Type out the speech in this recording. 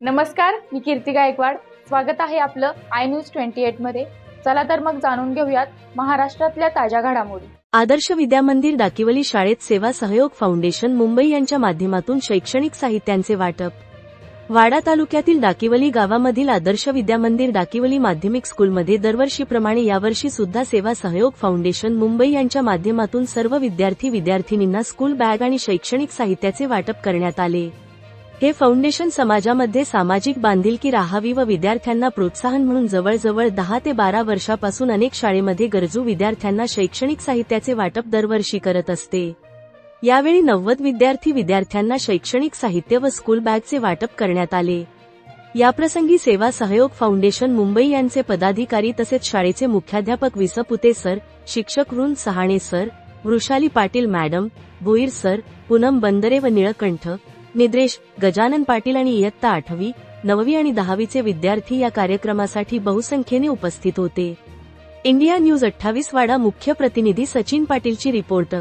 नमस्कार, मी कीर्ती गायकवाड. स्वागत आहे आपलं आय न्यूज 28 मध्ये. चला तर मग जाणून घेऊयात महाराष्ट्रातल्या ताज्या घडामोडी. आदर्श विद्यामंदिर डाकीवली शाळेत सेवा सहयोग फाउंडेशन मुंबई यांच्या माध्यमातून शैक्षणिक साहित्यांचे वाटप. वाडा तालुक्यातील डाकीवली गावामधील आदर्श विद्यामंदिर डाकीवली माध्यमिक स्कूलमध्ये दरवर्षीप्रमाणे यावर्षी सुद्धा सेवा सहयोग फाउंडेशन मुंबई यांच्या माध्यमातून सर्व विद्यार्थी-विद्यार्थिनींना स्कूल बॅग आणि शैक्षणिक साहित्याचे वाटप करण्यात आले. हे फाउंडेशन समाजामध्ये सामाजिक बांधिलकी राहावी व विद्यार्थ्यांना प्रोत्साहन म्हणून जवळजवळ 10 ते 12 वर्षापासून अनेक शाळेमध्ये गरजू विद्यार्थ्यांना शैक्षणिक साहित्याचे वाटप दरवर्षी करत असते. यावेळी 90 विद्यार्थ्यांना शैक्षणिक साहित्य व स्कूल बॅगचे वाटप करण्यात आले. याप्रसंगी सेवा सहयोग फाउंडेशन मुंबई यांचे पदाधिकारी तसेच शाळेचे मुख्याध्यापक विसपुते सर, शिक्षक वृंद सहाणे sir, Vrushali Patil madam, Bhoir sir, Poonam बंदरे व निळकंठ, निद्रेश, गजानन पाटील आणि इयत्ता 8वी, 9वी आणि 10वीचे विद्यार्थी या कार्यक्रमासाठी बहुसंख्येने उपस्थित होते. इंडिया न्यूज 28 वाडा मुख्य प्रतिनिधी सचिन पाटीलची रिपोर्ट.